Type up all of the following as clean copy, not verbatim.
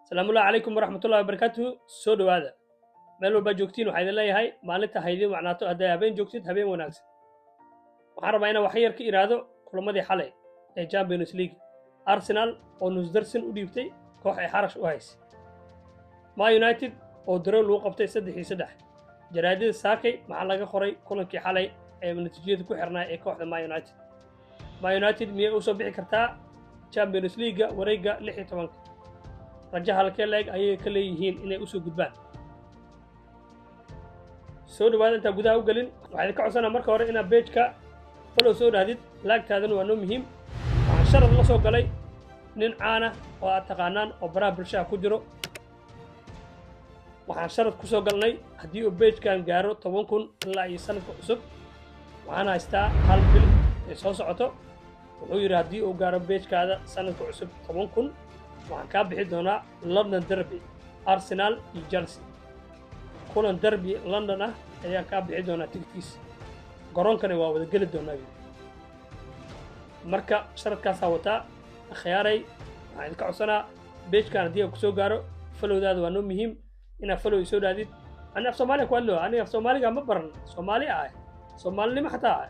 السلام الله عليكم ورحمة الله وبركاته سو دواada meel walba joogtiin waxaa idin leeyahay maalinta haydin wacnaato hadday habeen joogtid habeen wanaagsan waxaan rabaa inaan wax yar ka iraado kulamadii xalay ee Champions League Arsenal oo nusdarsin u dhiibtay koox ay xarash u haysay Man United oo daro lagu qabtay 3-3 jaraadada saakay maxaa laga qoray kulankii xalay ee natiijada ku xirnaa ee kooxda Man United miyay u soo bixi kartaa Champions League wareega 16 raja halkee leeg ayay ka leeyihiin inay u soo gudbaan soo dhawaada inta gudaha u galin waxaan ka codsanaa marka hore inaad page-ka follow soo dhaadid laagtaadana waa noo muhiim waxaan sharad la soo galay nin caana oo aad taqaanaan oo baraha bulshada ku jiro waxaan sharad ku soo galnay haddii uu page-kan gaaro 10,000 ilaa iyo sanadka cusub waxaan haystaa hal bil ee soo socoto wuxuu yidhi haddii uu gaaro page-kaada sanadka cusub 10,000 waxaan kaa bixi doonaa London Derby Arsenal iyo Chelsea kulan derby London ah ayaan kaa bixi doonaa tigtiis garoonkana waa wada geli doonaa marka sharadkaasaa wataa akhyaaray waxaan ka codsanaa page-kan haddii uu kusoo gaaro followdaada waa noo muhiim inaad follow soo dhaadid ani af Soomaaliya ku hadlo ani af Soomaaliga ma baran Soomaali ah Soomaalinimo xataa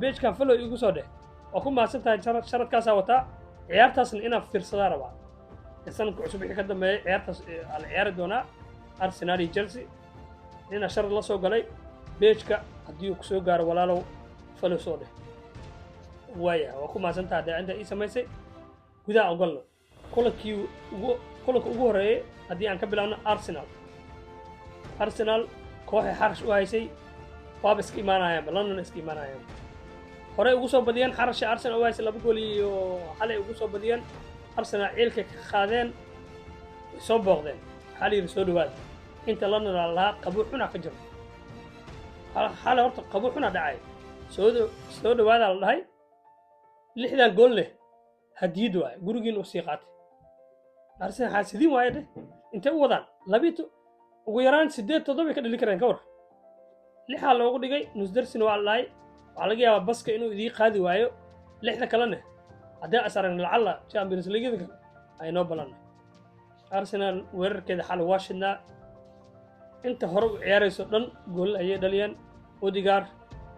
page-kan follow igu soo dheh oo ku maasantahay sharadkaasaa wataa ciyaartaasna inaan fiirsadaa rabaa sanadka cusub wixii ka dambeeyay ciyaartaas aan ciyaari doonaa Arsenal iyo Chelsea ina sharad la soo galay page-ka haddii uu ku soo gaaro walaalow follow soo dheh waaya waa ku maasantahay inta ii samaysay gudaha ogolno kulanka ugu horeeyay haddii aan ka bilaabno Arsenal kooxay xarash u haysay waaba iska imaanayaan London iska imaanayaan hore ugu soo badiyeen xarash Arsenal oo haysay 2 gool iyo xalay ugu soo badiyeen Arsenal ciilka ka qaadeen soo booqdeen xalay soo dhawaad inta London la qabu xuna ka jiro xalay horta qabu xuna dhacay soo dhawaad la dhahay 6 gool leh hadiyad waay gurigiin u sii qaatay Arsenal xasidin waay inta u wadaan labito ugu yaraan 8-7 ka dhili kareen ka war 6 loogu dhigay nusdarsin waa laay waxa laga yaabaa baska inuu idii qaadi waayo 6 kalena haddii asarang lacala Champions League ay noo balan Arsenal weerarkeeda xal waa shidnaa inta hore u ciyaarayso dhan gool ayay dhaliyeen Odegaard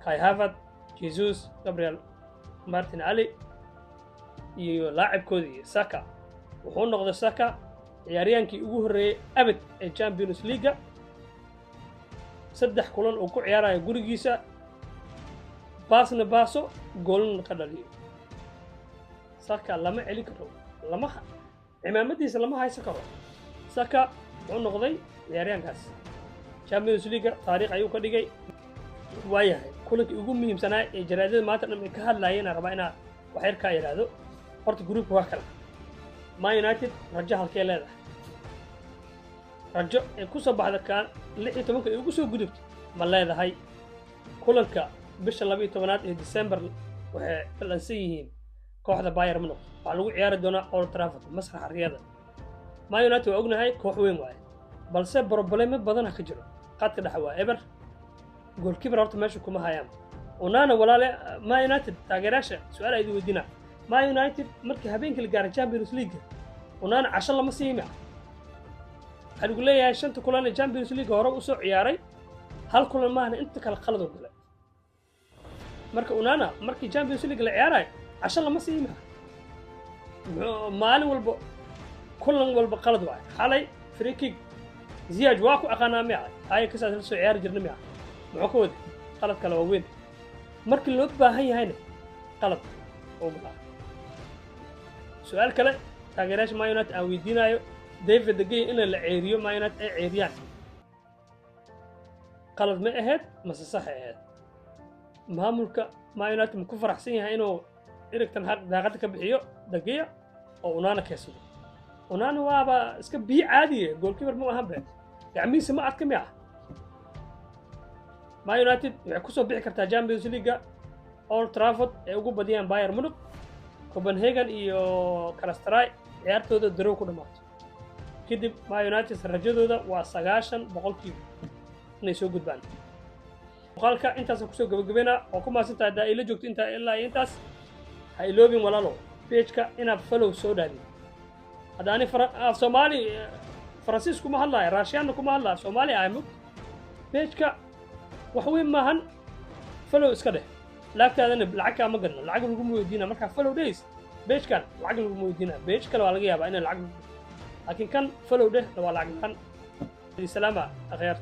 Kai Havertz Jesus Gabriel Martinelli iyo laacibkoodii Saka wuxuu noqday Saka ciyaaryahankii ugu horeeyay abad ee Champions League 3 kulan oo ku ciyaaraya gurigiisa baasna baaso goolna ka dhaliyo Saka lama celi karo lama cimaamadiisa lama haysan karo Saka wuxuu noqday ciyaaryahankaas Champions League taariikh ayuu ka dhigay waayahay kulankii ugu muhiimsanaa ee jaraadada maanta dhan ka hadlayeen rabaa inaa wax yar ka yiraahdo horta groupka waa kala Man United rajo halkee leedahay rajo ee ku soo baxda kan 16 ee ugu soo gudubtay ma leedahay kulanka bisha 12aad ee December waxay balansan yihiin kooxda Bayern Munich waxa lagu ciyaari doonaa Old Trafford masraxa riyada Man United waa ognahay koox weyn waay balse problemo badan ka jiro qadka dhexe waa ever goalkeeper horta meesha kuma hayaan Onana walaale Man United taageerasha su'aal ay weydiinaa Man United markii habeenkii la gaaray Champions League Onana 10 lama siima waxa lagu leeyahay 5 kulan ee Champions League hore u soo ciyaaray hal kulan maahna inta kala qalad oo kale marka Onana markii Champions League la ciyaaray 10 lama siima maalin walba kulan walba qalad waay xalay free kick Ziyad waa ku aqaanaa miya ay ka soo ciyaar jirnay miya muxuu ka wadi qalad kale oo weyn markii loo baahan yahayna qalad oo galaa su'aal kale taageerayaasha Man United aan weydiinayo David De Gea in la ceeriyo Man United ay ceeriyaan qalad ma ahayd mase sax ahayd maamulka Man United ma ku faraxsan yahay inuu irigtan xaq daaqada ka bixiyo De Gea oo Onana keensado Onana waaba iska bii caadi ah goalkeeper ma ahan baa gacmiisa ma adka miya Man United waxay ku soo bixi kartaa Champions League Old Trafford ee ugu badiyaan Bayern Munich Copenhagen iyo Galatasaray ciyaartooda darow ku dhamaato kadib Man United rajadooda waa 90% inay soo gudbaan muuqaalka intaas ku soo gabagabeena oo ku maasantaa daa ila joogto inta ilaa intaas ha iloobin walaalo page-ka inaad follow soo dhaadin هذا أنا سومالي فرانسيس كما هلا راشيان كما هلا سومالي أيمو بيجك وحوين ما هن فلو إسكده لكن هذا بالعكا ما قلنا العقل الجمهور يدينا مركب فلو ديس بيج كان العقل الجمهور يدينا بيج كان ولا جيابه إن العقل لكن كان فلو ده لو العقل كان السلامة أخيرت